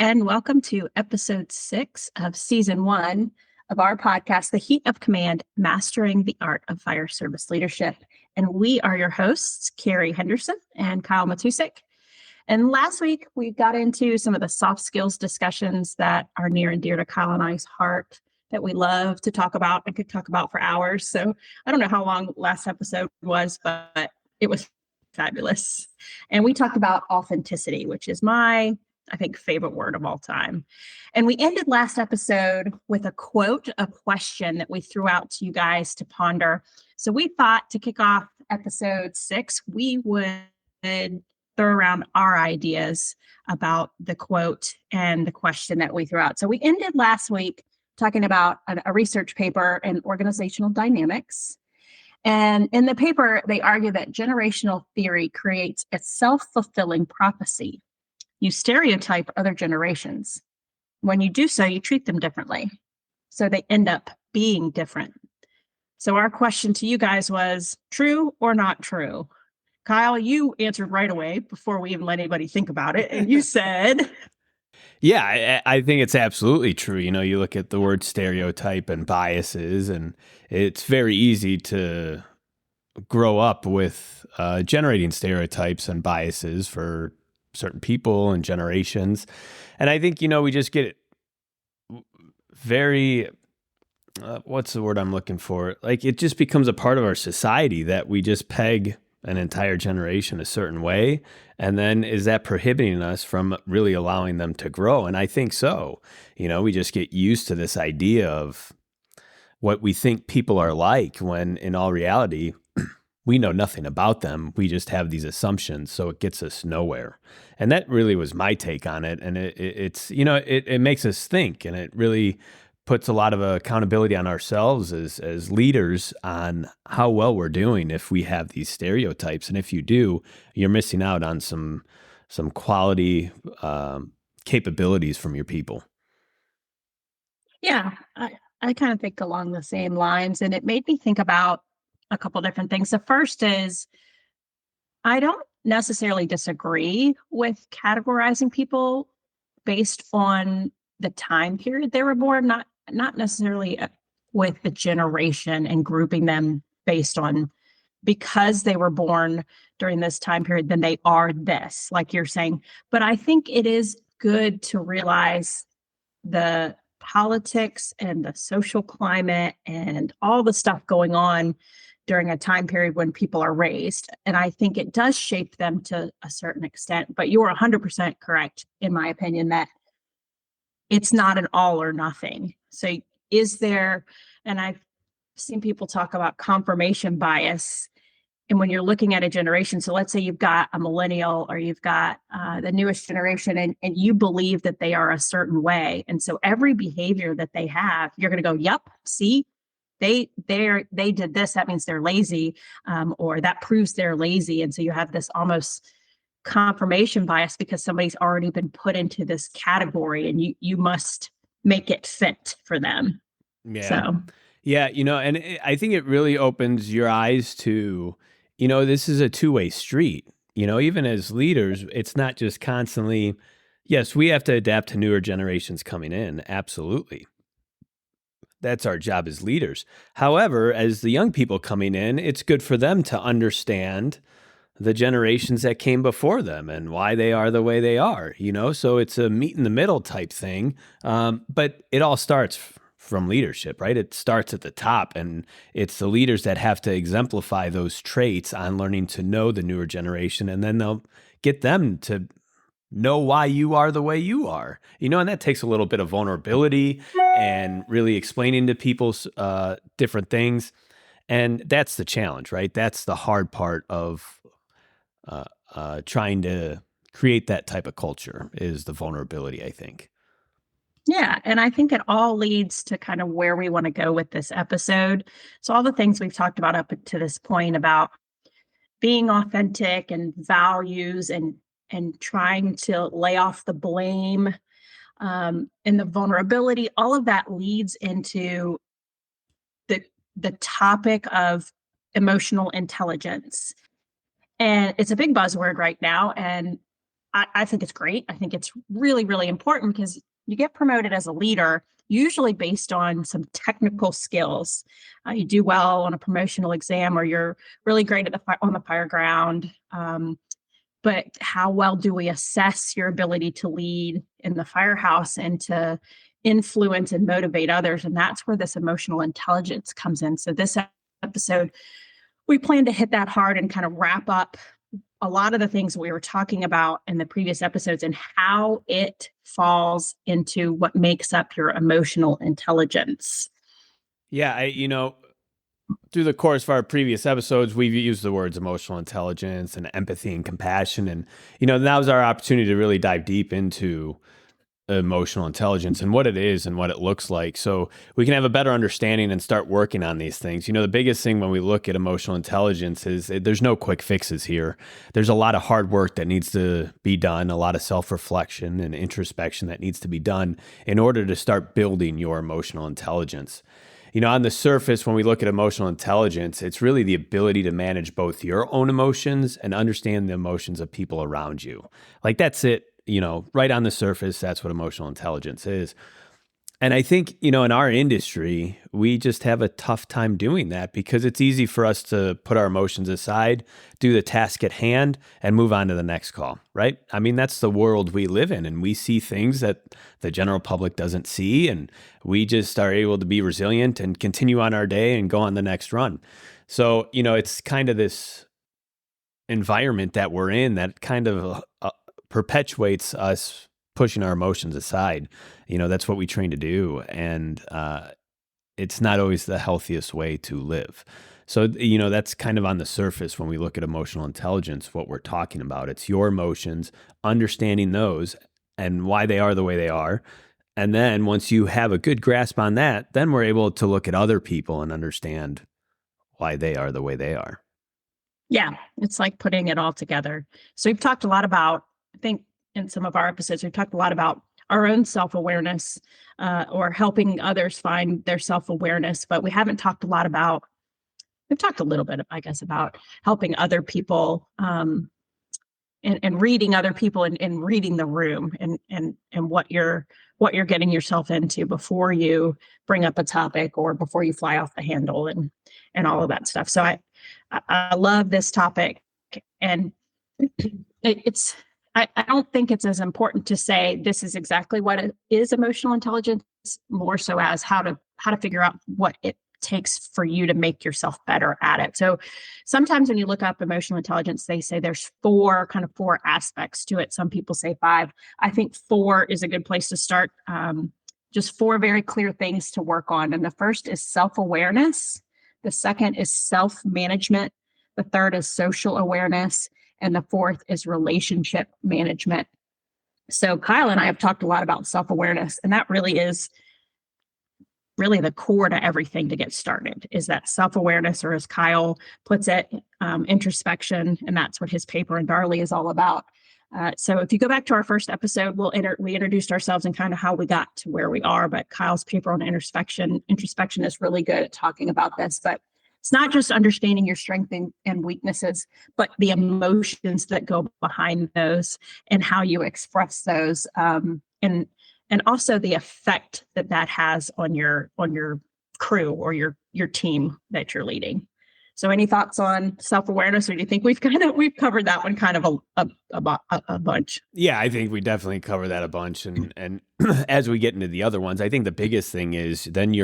and welcome to episode 6 of season 1 of our podcast, The Heat of Command, Mastering the Art of Fire Service Leadership. And we are your hosts, Carrie Henderson and Kyle Matusik. And last week, we got into some of the soft skills discussions that are near and dear to Kyle and I's heart that we love to talk about and could talk about for hours. So I don't know how long last episode was, but it was fabulous. And we talked about authenticity, which is my, I think, favorite word of all time. And we ended last episode with a quote, a question that we threw out to you guys to ponder. So we thought to kick off episode 6, we would throw around our ideas about the quote and the question that we threw out. So we ended last week talking about a research paper in organizational dynamics. And in the paper, they argue that generational theory creates a self-fulfilling prophecy. You stereotype other generations. When you do so, you treat them differently. So they end up being different. So our question to you guys was, true or not true? Kyle, you answered right away before we even let anybody think about it. And you said... Yeah, I think it's absolutely true. You know, you look at the word stereotype and biases, and it's very easy to grow up with generating stereotypes and biases for certain people and generations. And I think, we just get very, what's the word I'm looking for? Like, it just becomes a part of our society that we just peg an entire generation a certain way. And then is that prohibiting us from really allowing them to grow? And I think so. We just get used to this idea of what we think people are like, when in all reality, we know nothing about them. We just have these assumptions, so it gets us nowhere. And that really was my take on it. And it makes us think, and it really puts a lot of accountability on ourselves as leaders on how well we're doing if we have these stereotypes. And if you do, you're missing out on some quality capabilities from your people. Yeah, I kind of think along the same lines, and it made me think about a couple different things. The first is, I don't necessarily disagree with categorizing people based on the time period they were born, not necessarily with the generation and grouping them based on, because they were born during this time period, then they are this, like you're saying. But I think it is good to realize the politics and the social climate and all the stuff going on during a time period when people are raised. And I think it does shape them to a certain extent. But you're 100% correct, in my opinion, that it's not an all or nothing. So is there, and I've seen people talk about confirmation bias. And when you're looking at a generation, so let's say you've got a millennial or you've got the newest generation, and you believe that they are a certain way. And so every behavior that they have, you're going to go, yep, see, they did this. That means they're lazy, or that proves they're lazy. And so you have this almost confirmation bias because somebody's already been put into this category, and you must make it fit for them. Yeah. So Yeah, and I think it really opens your eyes to, this is a two-way street. Even as leaders, it's not just constantly, yes, we have to adapt to newer generations coming in. Absolutely. That's our job as leaders. However, as the young people coming in, it's good for them to understand the generations that came before them and why they are the way they are, so it's a meet in the middle type thing. But it all starts from leadership, right? It starts at the top, and it's the leaders that have to exemplify those traits on learning to know the newer generation, and then they'll get them to know why you are the way you are, and that takes a little bit of vulnerability and really explaining to people different things. And that's the challenge, right? That's the hard part of trying to create that type of culture, is the vulnerability, I think. yeah, and I think it all leads to kind of where we want to go with this episode. So all the things we've talked about up to this point about being authentic and values and trying to lay off the blame, and the vulnerability, all of that leads into the topic of emotional intelligence. And it's a big buzzword right now. And I think it's great. I think it's really, really important because you get promoted as a leader, usually based on some technical skills. You do well on a promotional exam, or you're really great at on the fire ground. But how well do we assess your ability to lead in the firehouse and to influence and motivate others? And that's where this emotional intelligence comes in. So this episode, we plan to hit that hard and kind of wrap up a lot of the things we were talking about in the previous episodes and how it falls into what makes up your emotional intelligence. Yeah, through the course of our previous episodes, we've used the words emotional intelligence and empathy and compassion. And, that was our opportunity to really dive deep into emotional intelligence and what it is and what it looks like, so we can have a better understanding and start working on these things. The biggest thing when we look at emotional intelligence is there's no quick fixes here. There's a lot of hard work that needs to be done, a lot of self-reflection and introspection that needs to be done in order to start building your emotional intelligence. On the surface, when we look at emotional intelligence, it's really the ability to manage both your own emotions and understand the emotions of people around you. Like, that's it. Right on the surface, that's what emotional intelligence is. And I think, in our industry, we just have a tough time doing that because it's easy for us to put our emotions aside, do the task at hand, and move on to the next call, right? I mean, that's the world we live in, and we see things that the general public doesn't see, and we just are able to be resilient and continue on our day and go on the next run. So, it's kind of this environment that we're in that kind of perpetuates us pushing our emotions aside. That's what we train to do. And it's not always the healthiest way to live. So, that's kind of on the surface when we look at emotional intelligence, what we're talking about. It's your emotions, understanding those and why they are the way they are. And then once you have a good grasp on that, then we're able to look at other people and understand why they are the way they are. Yeah, it's like putting it all together. So we've talked a lot about, I think in some of our episodes, we've talked a lot about our own self-awareness, or helping others find their self-awareness, but we haven't talked a lot about, we've talked a little bit, I guess, about helping other people, and reading other people, and reading the room, and what you're getting yourself into before you bring up a topic or before you fly off the handle, and all of that stuff. So I love this topic, and it's I don't think it's as important to say this is exactly what it is emotional intelligence, more so as how to figure out what it takes for you to make yourself better at it. So sometimes when you look up emotional intelligence, they say there's four aspects to it. Some people say five. I think four is a good place to start. Just four very clear things to work on. And the first is self-awareness. The second is self-management. The third is social awareness. And the fourth is relationship management. So Kyle and I have talked a lot about self-awareness, and that really is really the core to everything to get started, is that self-awareness, or as Kyle puts it, introspection. And that's what his paper in Darley is all about. So if you go back to our first episode, we introduced ourselves and kind of how we got to where we are, but Kyle's paper on introspection is really good at talking about this. But it's not just understanding your strengths and weaknesses, but the emotions that go behind those and how you express those, and also the effect that has on your crew or your team that you're leading. So any thoughts on self-awareness, or do you think we've covered that one kind of a bunch? Yeah, I think we definitely cover that a bunch. And as we get into the other ones, I think the biggest thing is then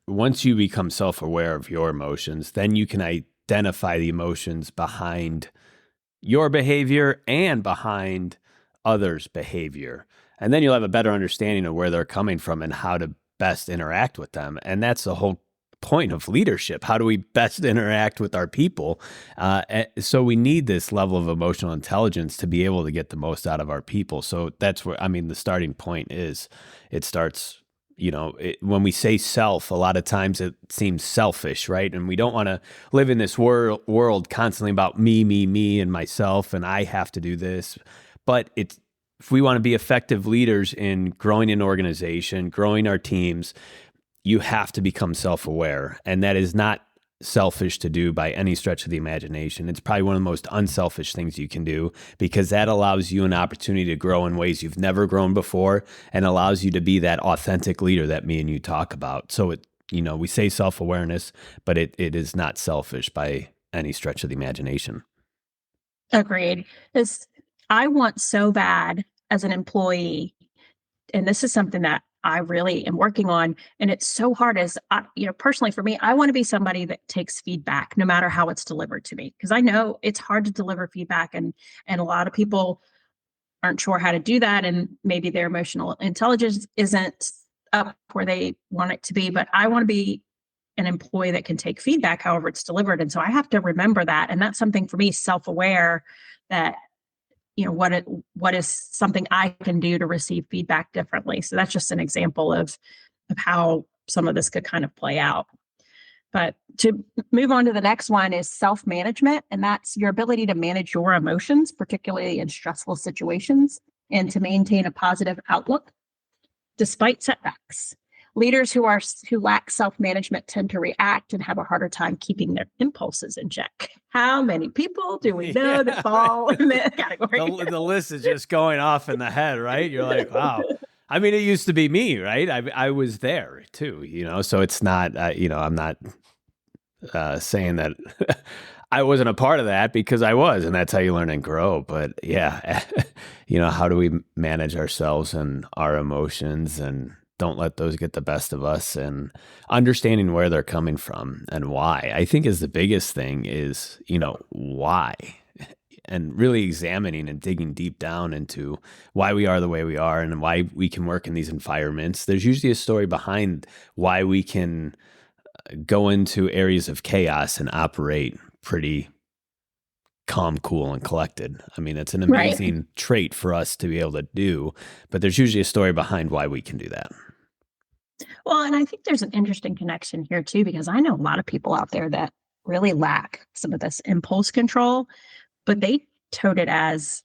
once you become self-aware of your emotions, then you can identify the emotions behind your behavior and behind others' behavior. And then you'll have a better understanding of where they're coming from and how to best interact with them. And that's the whole point of leadership. How do we best interact with our people? So we need this level of emotional intelligence to be able to get the most out of our people. So that's where, the starting point is, it starts, when we say self, a lot of times it seems selfish, right? And we don't want to live in this world constantly about me, and myself, and I have to do this. But if we want to be effective leaders in growing an organization, growing our teams, you have to become self-aware. And that is not selfish to do by any stretch of the imagination. It's probably one of the most unselfish things you can do, because that allows you an opportunity to grow in ways you've never grown before, and allows you to be that authentic leader that me and you talk about. So we say self-awareness, but it is not selfish by any stretch of the imagination. Agreed. This I want so bad as an employee, and this is something that I really am working on. And it's so hard as personally for me, I want to be somebody that takes feedback no matter how it's delivered to me. Because I know it's hard to deliver feedback, and a lot of people aren't sure how to do that. And maybe their emotional intelligence isn't up where they want it to be. But I want to be an employee that can take feedback however it's delivered. And so I have to remember that. And that's something for me, self-aware, that what is something I can do to receive feedback differently. So that's just an example of how some of this could kind of play out. But to move on to the next one is self-management, and that's your ability to manage your emotions, particularly in stressful situations, and to maintain a positive outlook despite setbacks. Leaders who lack self-management tend to react and have a harder time keeping their impulses in check. How many people do we know that fall in that category? The list is just going off in the head, right? You're like, wow. I mean, it used to be me, right? I was there too, so it's not, I'm not saying that I wasn't a part of that, because I was, and that's how you learn and grow. But yeah, how do we manage ourselves and our emotions, and don't let those get the best of us, and understanding where they're coming from and why, I think, is the biggest thing, is, why, and really examining and digging deep down into why we are the way we are and why we can work in these environments. There's usually a story behind why we can go into areas of chaos and operate pretty calm, cool, and collected. I mean, it's an amazing trait for us to be able to do, but there's usually a story behind why we can do that. Well, and I think there's an interesting connection here too, because I know a lot of people out there that really lack some of this impulse control, but they tote it as,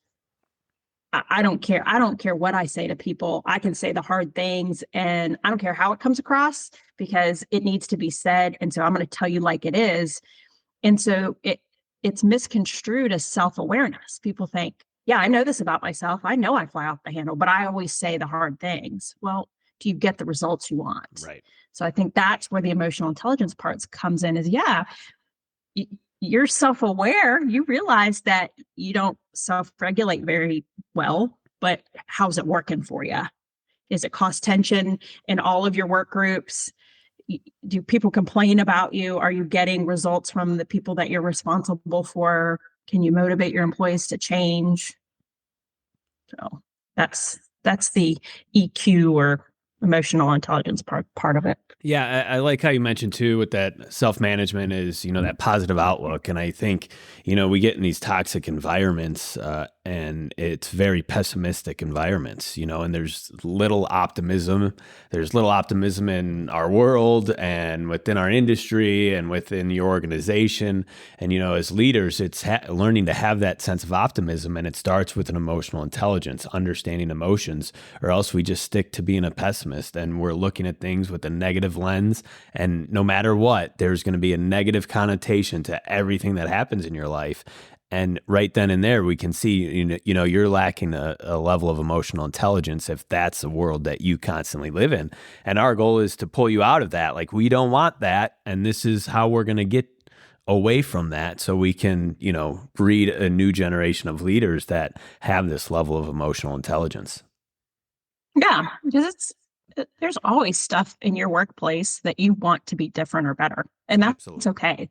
I don't care. I don't care what I say to people. I can say the hard things, and I don't care how it comes across, because it needs to be said. And so I'm going to tell you like it is. And so it's misconstrued as self-awareness. People think, yeah, I know this about myself. I know I fly off the handle, but I always say the hard things. Well, do you get the results you want? Right. So I think that's where the emotional intelligence parts comes in, is you're self-aware. You realize that you don't self-regulate very well, but how's it working for you? Is it cause tension in all of your work groups? Do people complain about you? Are you getting results from the people that you're responsible for? Can you motivate your employees to change? So that's the EQ, or emotional intelligence part of it. Yeah, I like how you mentioned too, with that self-management is, that positive outlook. And I think, we get in these toxic environments, and it's very pessimistic environments, and there's little optimism. There's little optimism in our world and within our industry and within your organization. And, as leaders, it's learning to have that sense of optimism. And it starts with an emotional intelligence, understanding emotions, or else we just stick to being a pessimist, and we're looking at things with a negative lens. And no matter what, there's going to be a negative connotation to everything that happens in your life. And right then and there, we can see, you're lacking a level of emotional intelligence if that's the world that you constantly live in. And our goal is to pull you out of that. Like, we don't want that. And this is how we're going to get away from that, so we can, breed a new generation of leaders that have this level of emotional intelligence. Yeah, because there's always stuff in your workplace that you want to be different or better, and that's Absolutely. okay.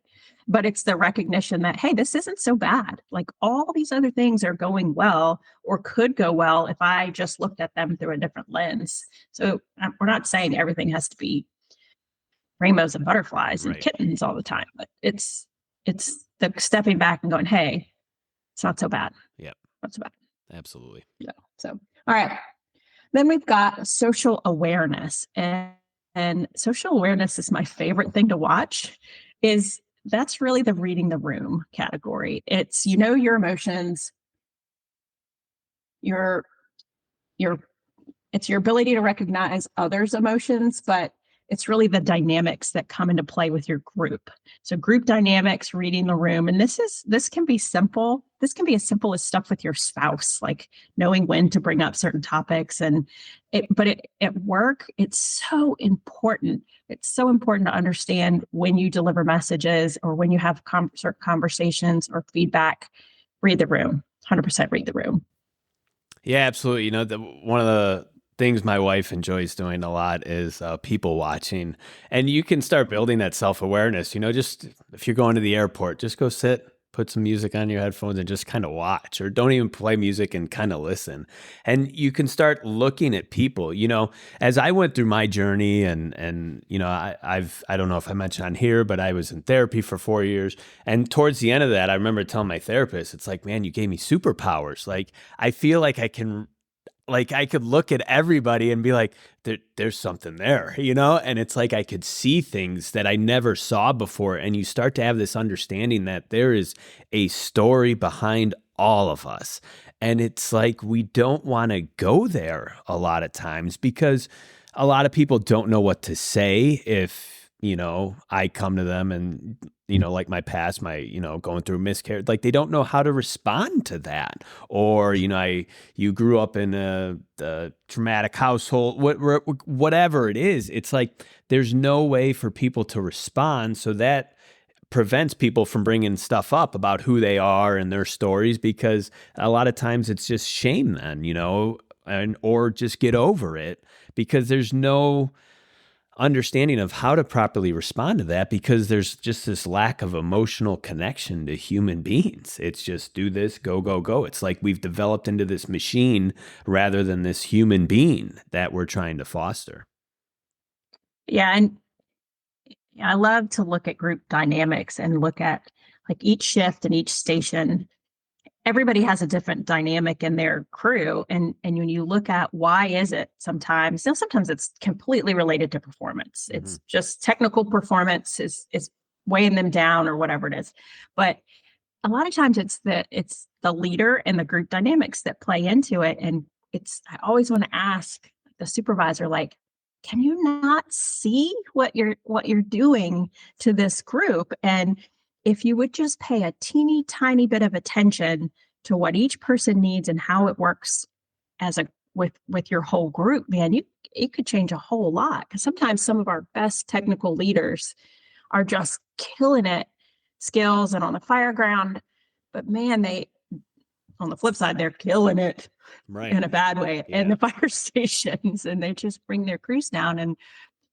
But it's the recognition that, hey, this isn't so bad. Like, all these other things are going well, or could go well, if I just looked at them through a different lens. So we're not saying everything has to be rainbows and butterflies and Right. kittens all the time, but it's the stepping back and going, hey, it's not so bad. Yep. Not so bad. Absolutely. Yeah. So, all right. Then we've got social awareness, and social awareness is my favorite thing to watch. That's really the reading the room category. It's, your emotions, your it's your ability to recognize others' emotions, but it's really the dynamics that come into play with your group. So group dynamics, reading the room. And this can be simple. This can be as simple as stuff with your spouse, like knowing when to bring up certain topics. At work, it's so important. It's so important to understand when you deliver messages or when you have conversations or feedback. Read the room. 100% read the room. Yeah, absolutely. One of the things my wife enjoys doing a lot is people watching. And you can start building that self-awareness. Just if you're going to the airport, just go sit, put some music on your headphones and just kind of watch, or don't even play music and kind of listen. And you can start looking at people. As I went through my journey and I don't know if I mentioned on here, but I was in therapy for 4 years. And towards the end of that, I remember telling my therapist, it's like, man, you gave me superpowers. Like, I feel like I could look at everybody and be like, there's something there, And it's like I could see things that I never saw before. And you start to have this understanding that there is a story behind all of us. And it's like we don't want to go there a lot of times because a lot of people don't know what to say if, I come to them and, like my past, going through miscarriage, like they don't know how to respond to that. Or, you grew up in a traumatic household, whatever it is. It's like there's no way for people to respond. So that prevents people from bringing stuff up about who they are and their stories, because a lot of times it's just shame then, or just get over it, because there's no understanding of how to properly respond to that, because there's just this lack of emotional connection to human beings. It's just do this, go, go, go. It's like we've developed into this machine rather than this human being that we're trying to foster. Yeah. And I love to look at group dynamics and look at like each shift and each station. Everybody has a different dynamic in their crew. And when you look at why is it sometimes it's completely related to performance. Mm-hmm. It's just technical performance is weighing them down or whatever it is. But a lot of times it's the leader and the group dynamics that play into it. And I always want to ask the supervisor, like, can you not see what you're doing to this group? And if you would just pay a teeny tiny bit of attention to what each person needs and how it works with your whole group, man, it could change a whole lot. Because sometimes some of our best technical leaders are just killing it, skills and on the fire ground. But man, on the flip side, they're killing it in a bad way in the fire stations, and they just bring their crews down. And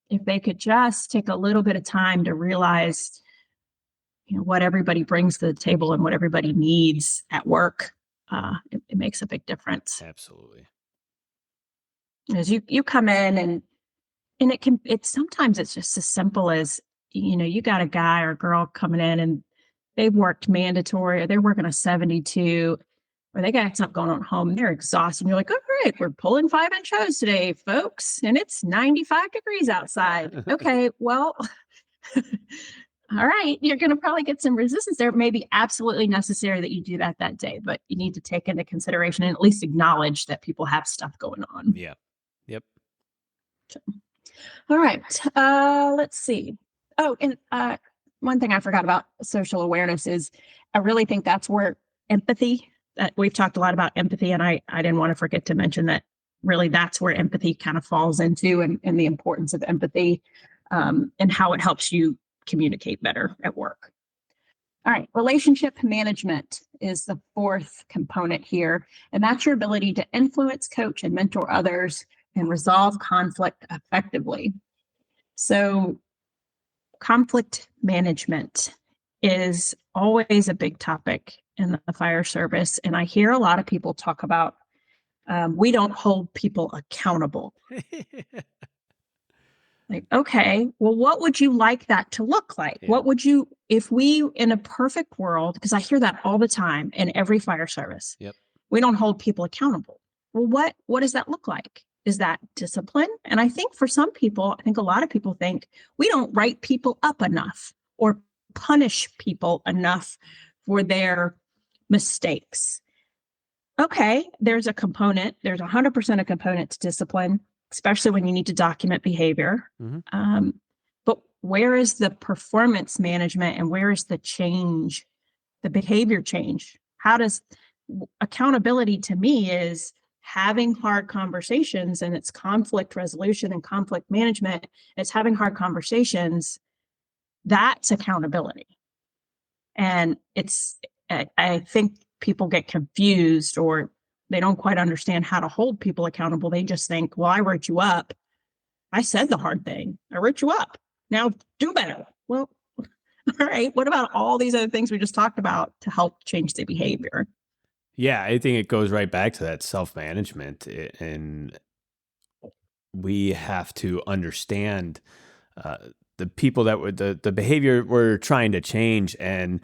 if they could just take a little bit of time to realize what everybody brings to the table and what everybody needs at work, it makes a big difference. Absolutely. As you come in and sometimes it's just as simple as, you got a guy or girl coming in and they've worked mandatory, or they're working a 72, or they got something going on at home, they're exhausted. And you're like, all right, we're pulling 5-inch hose today, folks, and it's 95 degrees outside. Okay, well, all right, you're going to probably get some resistance there. It may be absolutely necessary that you do that day, but you need to take into consideration and at least acknowledge that people have stuff going on. Yeah. Yep. So, all right. Let's see. Oh, and one thing I forgot about social awareness is I really think that's where empathy, we've talked a lot about empathy, and I didn't want to forget to mention that really that's where empathy kind of falls into, and the importance of empathy, and how it helps you communicate better at work. All right. Relationship management is the fourth component here. And that's your ability to influence, coach, and mentor others and resolve conflict effectively. So conflict management is always a big topic in the fire service. And I hear a lot of people talk about, we don't hold people accountable. Like, okay, well, what would you like that to look like? Yeah. What would you, if we, in a perfect world, because I hear that all the time in every fire service, yep, we don't hold people accountable. Well, what does that look like? Is that discipline? And I think for some people, I think a lot of people think we don't write people up enough or punish people enough for their mistakes. Okay, there's a component, there's 100% a component to discipline. especially when you need to document behavior. Mhm. But where is the performance management and where is the change, the behavior change? How does accountability to me is having hard conversations, and it's conflict resolution and conflict management. It's having hard conversations. That's accountability. And I think people get confused, or they don't quite understand how to hold people accountable. They just think, well, I wrote you up. I said the hard thing. I wrote you up. Now do better. Well, all right. What about all these other things we just talked about to help change the behavior? Yeah, I think it goes right back to that self-management, and we have to understand uh, the people that were the behavior we're trying to change, and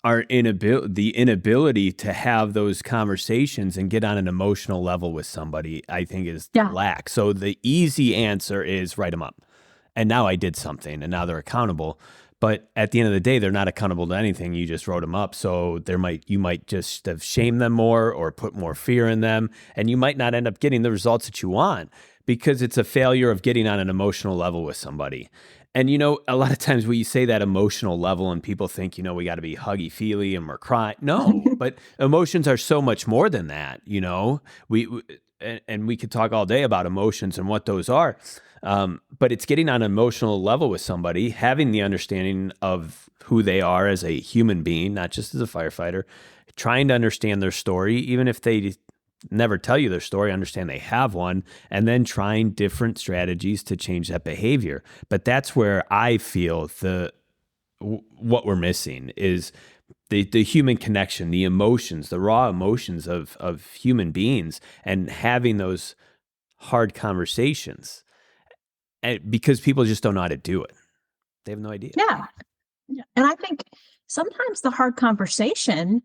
our inability to have those conversations and get on an emotional level with somebody, I think, is the Yeah. lack. So the easy answer is write them up. And now I did something, and now they're accountable. But at the end of the day, they're not accountable to anything. You just wrote them up. So you might just have shamed them more or put more fear in them, and you might not end up getting the results that you want because it's a failure of getting on an emotional level with somebody. And a lot of times we say that emotional level and people think, we got to be huggy feely and we're crying. No, but emotions are so much more than that. And we could talk all day about emotions and what those are. But it's getting on an emotional level with somebody, having the understanding of who they are as a human being, not just as a firefighter, trying to understand their story, even if they never tell you their story, understand they have one, and then trying different strategies to change that behavior. But that's where I feel what we're missing is the human connection, the emotions, the raw emotions of human beings, and having those hard conversations. And because people just don't know how to do it. They have no idea. Yeah. Yeah. And I think sometimes the hard conversation,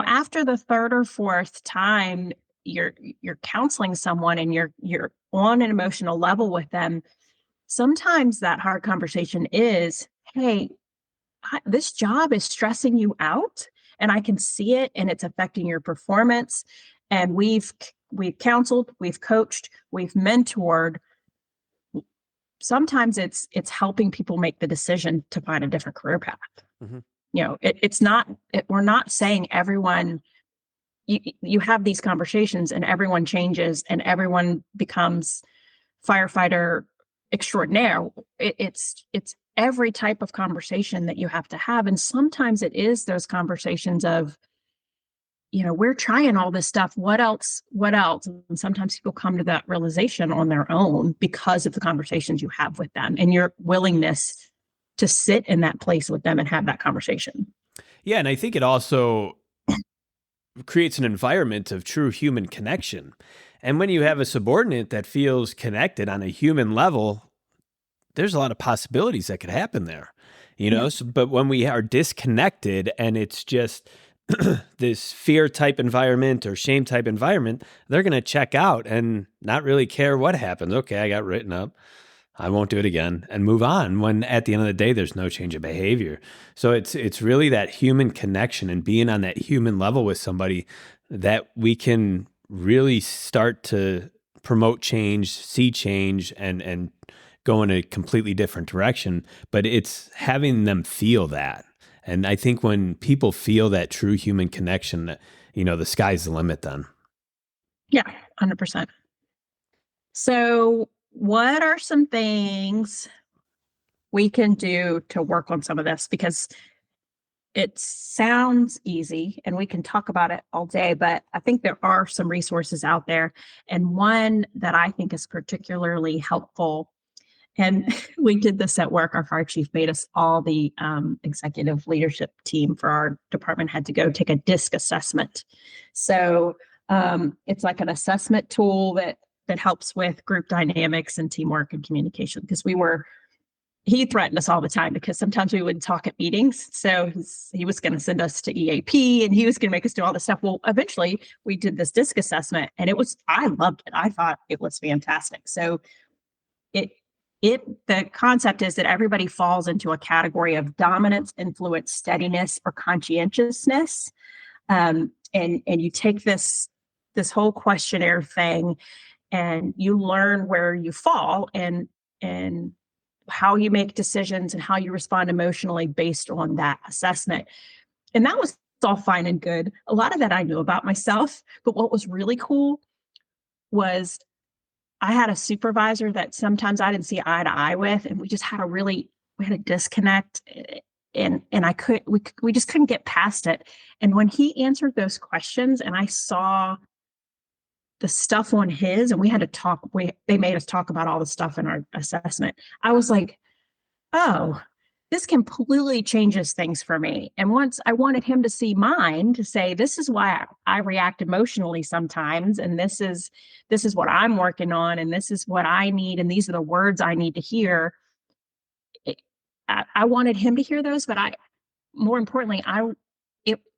after the third or fourth time you're counseling someone and you're on an emotional level with them, sometimes that hard conversation is, hey, this job is stressing you out and I can see it and it's affecting your performance. And we've counseled, we've coached, we've mentored. Sometimes it's helping people make the decision to find a different career path. Mhm. It's not, we're not saying everyone, you have these conversations and everyone changes and everyone becomes firefighter extraordinaire. It's every type of conversation that you have to have. And sometimes it is those conversations of, we're trying all this stuff. What else? What else? And sometimes people come to that realization on their own because of the conversations you have with them and your willingness to sit in that place with them and have that conversation. Yeah, and I think it also creates an environment of true human connection. And when you have a subordinate that feels connected on a human level, there's a lot of possibilities that could happen there. Yeah. But when we are disconnected and it's just this fear type environment or shame type environment, they're going to check out and not really care what happens. Okay, I got written up. I won't do it again and move on, when at the end of the day, there's no change of behavior. So it's really that human connection and being on that human level with somebody that we can really start to promote change, see change, and go in a completely different direction. But it's having them feel that. And I think when people feel that true human connection, the sky's the limit then. Yeah, 100%. So, what are some things we can do to work on some of this? Because it sounds easy and we can talk about it all day, but I think there are some resources out there. And one that I think is particularly helpful, and we did this at work. Our fire chief made us all, the executive leadership team for our department, had to go take a DISC assessment. So it's like an assessment tool that helps with group dynamics and teamwork and communication. Because he threatened us all the time because sometimes we would talk at meetings. So he was going to send us to EAP and he was going to make us do all this stuff. Well, eventually we did this DISC assessment and I loved it. I thought it was fantastic. So the concept is that everybody falls into a category of dominance, influence, steadiness, or conscientiousness. And you take this this whole questionnaire thing, and you learn where you fall and how you make decisions and how you respond emotionally based on that assessment. And that was all fine and good. A lot of that I knew about myself, but what was really cool was I had a supervisor that sometimes I didn't see eye to eye with, and we just had a really we had a disconnect, and we just couldn't get past it. And when he answered those questions, and I saw the stuff on his, and we had to talk. They made us talk about all the stuff in our assessment. I was like, oh, this completely changes things for me. And once I wanted him to see mine, to say, this is why I react emotionally sometimes, and this is what I'm working on, and this is what I need, and these are the words I need to hear. It, I wanted him to hear those, but more importantly,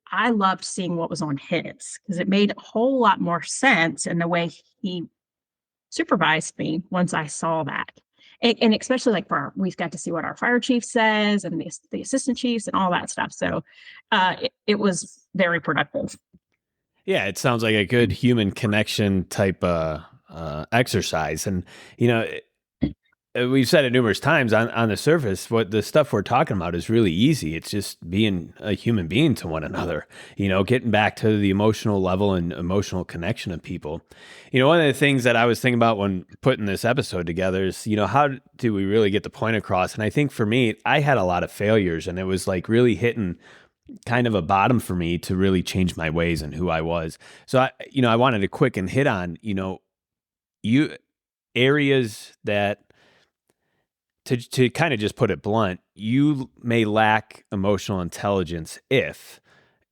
I loved seeing what was on his, because it made a whole lot more sense in the way he supervised me once I saw that. And especially like we've got to see what our fire chief says, and the assistant chiefs and all that stuff. So it was very productive. Yeah, it sounds like a good human connection type exercise. And, you know, we've said it numerous times on the surface, what the stuff we're talking about is really easy. It's just being a human being to one another, getting back to the emotional level and emotional connection of people. One of the things that I was thinking about when putting this episode together is, how do we really get the point across? And I think for me, I had a lot of failures, and it was like really hitting kind of a bottom for me to really change my ways and who I was. So I wanted to quick and hit on, you areas that, to kind of just put it blunt, you may lack emotional intelligence if,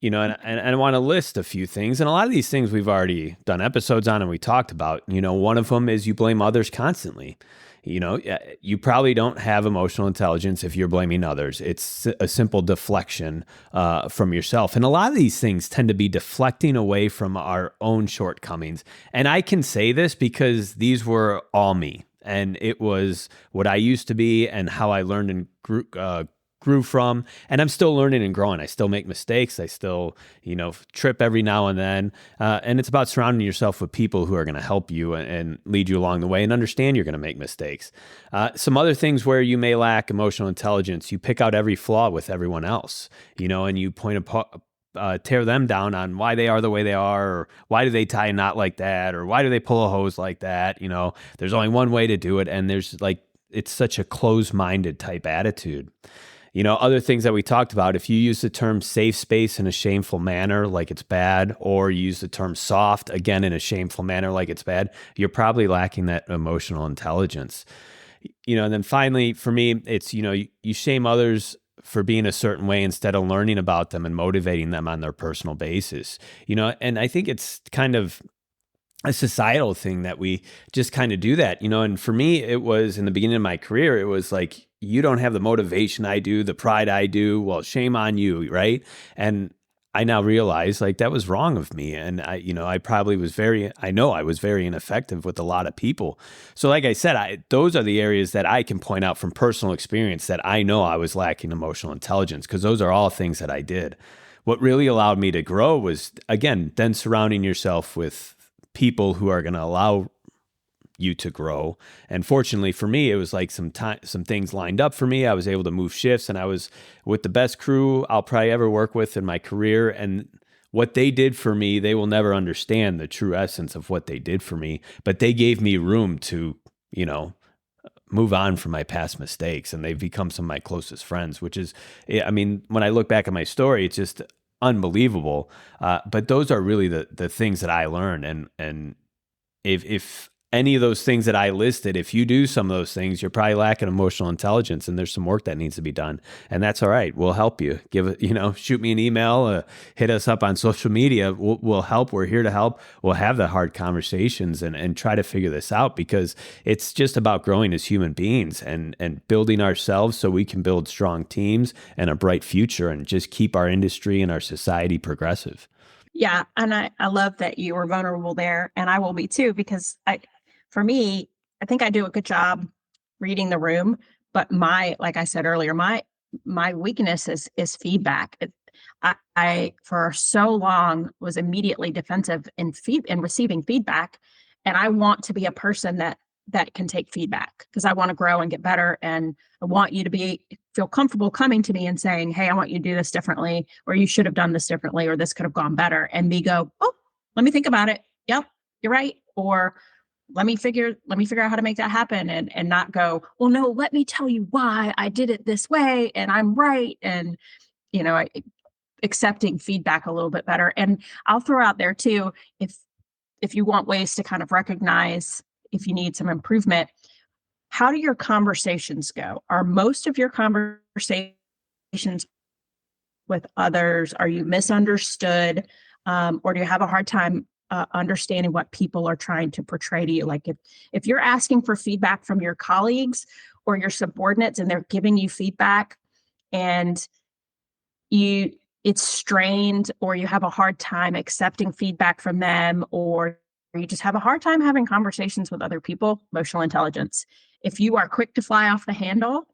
and I want to list a few things. And a lot of these things we've already done episodes on and we talked about. One of them is you blame others constantly. You probably don't have emotional intelligence if you're blaming others. It's a simple deflection from yourself. And a lot of these things tend to be deflecting away from our own shortcomings. And I can say this because these were all me. And it was what I used to be and how I learned and grew from. And I'm still learning and growing. I still make mistakes. I still, trip every now and then. And it's about surrounding yourself with people who are going to help you and lead you along the way and understand you're going to make mistakes. Some other things where you may lack emotional intelligence, you pick out every flaw with everyone else, and you tear them down on why they are the way they are, or why do they tie a knot like that, or why do they pull a hose like that. There's only one way to do it. And it's such a closed-minded type attitude. Other things that we talked about, if you use the term safe space in a shameful manner, like it's bad, or you use the term soft, again, in a shameful manner, like it's bad, you're probably lacking that emotional intelligence. And then finally, for me, it's, you shame others for being a certain way instead of learning about them and motivating them on their personal basis. And I think it's kind of a societal thing that we just kind of do that, and for me, it was in the beginning of my career, it was like, you don't have the motivation I do, the pride I do, well, shame on you, right? And I now realize that was wrong of me. And I know I was very ineffective with a lot of people. So like I said, those are the areas that I can point out from personal experience that I know I was lacking emotional intelligence, because those are all things that I did. What really allowed me to grow was, again, then surrounding yourself with people who are going to allow you to grow. And fortunately for me, it was like some things lined up for me. I was able to move shifts, and I was with the best crew I'll probably ever work with in my career. And what they did for me, they will never understand the true essence of what they did for me, but they gave me room to, move on from my past mistakes. And they've become some of my closest friends, which is, when I look back at my story, it's just unbelievable. But those are really the things that I learned. And if any of those things that I listed, if you do some of those things, you're probably lacking emotional intelligence, and there's some work that needs to be done. And that's all right. We'll help you. Shoot me an email, hit us up on social media. We'll help. We're here to help. We'll have the hard conversations and try to figure this out, because it's just about growing as human beings and building ourselves so we can build strong teams and a bright future and just keep our industry and our society progressive. Yeah. And I love that you were vulnerable there. And I will be too, because for me, I think I do a good job reading the room, but like I said earlier, my weakness is feedback. I for so long was immediately defensive in receiving feedback, and I want to be a person that can take feedback because I want to grow and get better, and I want you to feel comfortable coming to me and saying, "Hey, I want you to do this differently, or you should have done this differently, or this could have gone better," and me go, "Oh, let me think about it. Yep, you're right," or let me figure out how to make that happen, and not go, well, no, let me tell you why I did it this way and I'm right. And you know I, accepting feedback a little bit better. And I'll throw out there too, if you want ways to kind of recognize if you need some improvement, how do your conversations go? Are most of your conversations with others, are you misunderstood, or do you have a hard time understanding what people are trying to portray to you? Like if you're asking for feedback from your colleagues or your subordinates and they're giving you feedback and you it's strained, or you have a hard time accepting feedback from them, or you just have a hard time having conversations with other people, emotional intelligence. If you are quick to fly off the handle,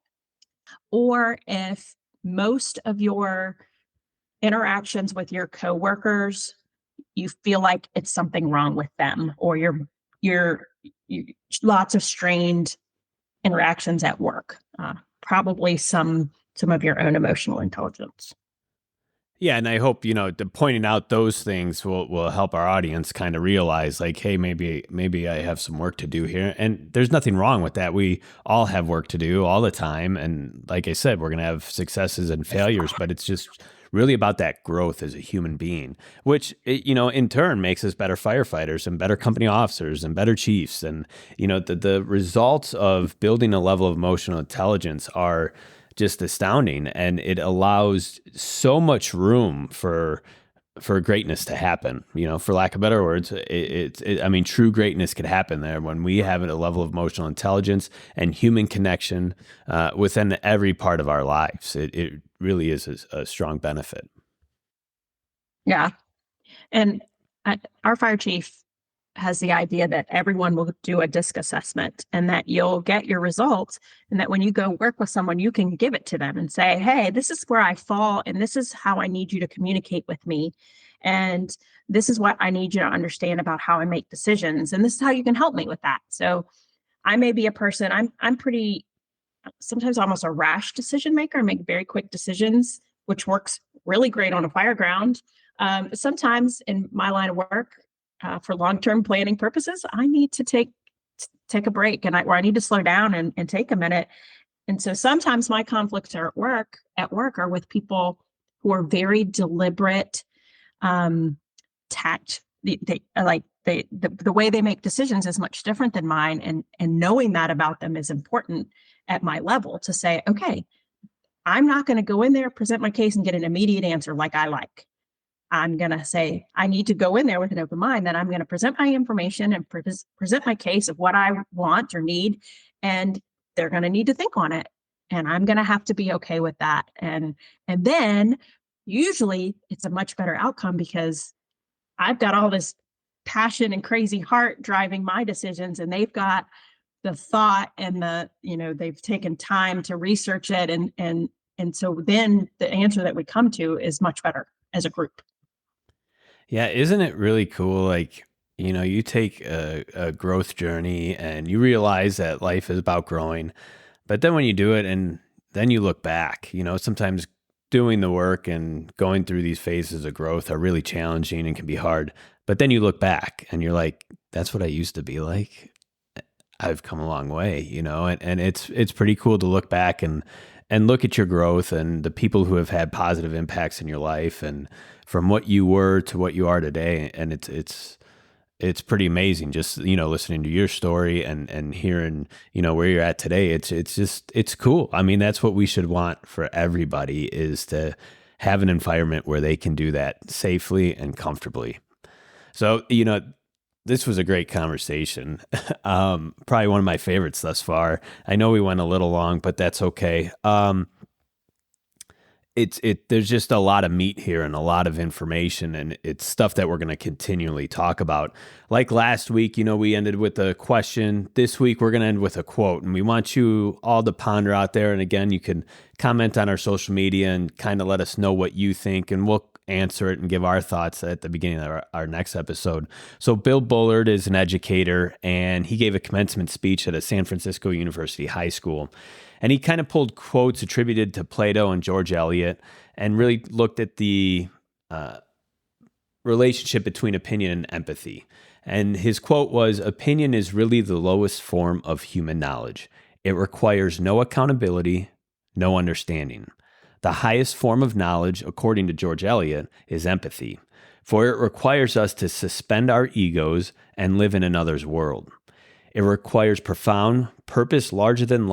or if most of your interactions with your coworkers, you feel like it's something wrong with them, or you're you, lots of strained interactions at work. Probably some of your own emotional intelligence. Yeah, and I hope, the pointing out those things will help our audience kind of realize like, hey, maybe I have some work to do here. And there's nothing wrong with that. We all have work to do all the time. And like I said, we're going to have successes and failures, but it's just really about that growth as a human being, which in turn makes us better firefighters and better company officers and better chiefs. And the results of building a level of emotional intelligence are just astounding, and it allows so much room for greatness to happen. For lack of better words, I mean, true greatness could happen there when we have a level of emotional intelligence and human connection within every part of our lives. It really is a strong benefit. Yeah. And our fire chief has the idea that everyone will do a disc assessment and that you'll get your results, and that when you go work with someone, you can give it to them and say, hey, this is where I fall, and this is how I need you to communicate with me. And this is what I need you to understand about how I make decisions. And this is how you can help me with that. So I may be a person, I'm pretty sometimes almost a rash decision maker. I make very quick decisions, which works really great on a fire ground. Sometimes in my line of work, for long-term planning purposes, I need to take a break, and where I need to slow down and take a minute. And so sometimes my conflicts are at work are with people who are very deliberate, tact. The way they make decisions is much different than mine, and knowing that about them is important at my level to say, okay, I'm not going to go in there, present my case, and get an immediate answer like I like. I'm going to say, I need to go in there with an open mind, that I'm going to present my information and present my case of what I want or need. And they're going to need to think on it. And I'm going to have to be okay with that. And then usually it's a much better outcome because I've got all this passion and crazy heart driving my decisions, and they've got the thought and they've taken time to research it. And so then the answer that we come to is much better as a group. Yeah, isn't it really cool? Like, you take a growth journey and you realize that life is about growing. But then when you do it and then you look back, sometimes doing the work and going through these phases of growth are really challenging and can be hard. But then you look back and you're like, that's what I used to be like. I've come a long way, and it's pretty cool to look back and look at your growth and the people who have had positive impacts in your life and from what you were to what you are today. And it's pretty amazing just, listening to your story and hearing, where you're at today. It's cool. I mean, that's what we should want for everybody, is to have an environment where they can do that safely and comfortably. So, this was a great conversation. Probably one of my favorites thus far. I know we went a little long, but that's okay. there's just a lot of meat here and a lot of information, and it's stuff that we're going to continually talk about. Like last week, we ended with a question. This week we're going to end with a quote, and we want you all to ponder out there. And again, you can comment on our social media and kind of let us know what you think, and we'll answer it and give our thoughts at the beginning of our next episode. So Bill Bullard is an educator, and he gave a commencement speech at a San Francisco University high school. And he kind of pulled quotes attributed to Plato and George Eliot and really looked at the relationship between opinion and empathy. And his quote was, "Opinion is really the lowest form of human knowledge. It requires no accountability, no understanding. The highest form of knowledge, according to George Eliot, is empathy, for it requires us to suspend our egos and live in another's world. It requires profound, purpose larger than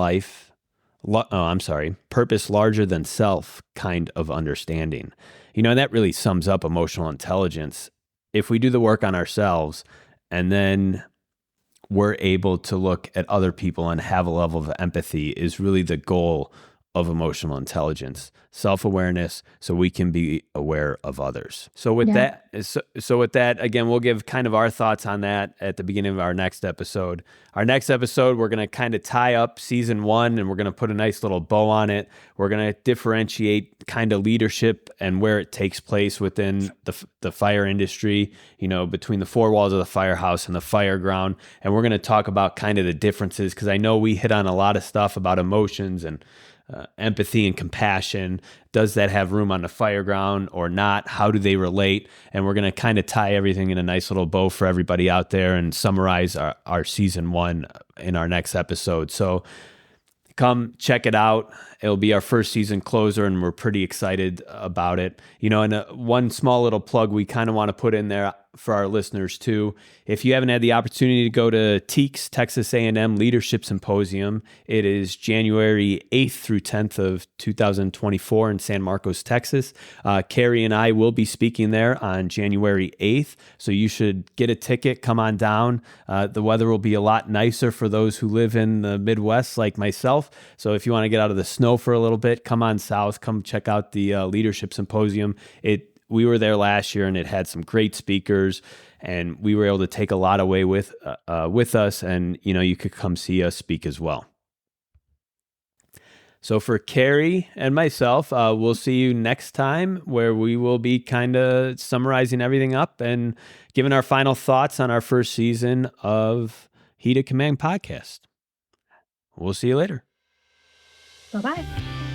purpose larger than self kind of understanding." And that really sums up emotional intelligence. If we do the work on ourselves and then we're able to look at other people and have a level of empathy, is really the goal of emotional intelligence, self-awareness, so we can be aware of others. So with that, again, we'll give kind of our thoughts on that at the beginning of our next episode. Our next episode, we're going to kind of tie up season 1, and we're going to put a nice little bow on it. We're going to differentiate kind of leadership and where it takes place within the fire industry, between the four walls of the firehouse and the fire ground. And we're going to talk about kind of the differences, because I know we hit on a lot of stuff about emotions and empathy and compassion. Does that have room on the fire ground or not? How do they relate? And we're going to kind of tie everything in a nice little bow for everybody out there and summarize our season 1 in our next episode. So come check it out. It'll be our first season closer, and we're pretty excited about it. And one small little plug we kind of want to put in there for our listeners too. If you haven't had the opportunity to go to TEACS, Texas A&M Leadership Symposium, it is January 8th through 10th of 2024 in San Marcos, Texas. Carrie and I will be speaking there on January 8th, so you should get a ticket, come on down. The weather will be a lot nicer for those who live in the Midwest like myself. So if you want to get out of the snow for a little bit, come on south, come check out the Leadership Symposium. We were there last year, and it had some great speakers, and we were able to take a lot away with us, and you could come see us speak as well. So for Carrie and myself, we'll see you next time, where we will be kind of summarizing everything up and giving our final thoughts on our first season of Heat of Command podcast. We'll see you later. Bye-bye.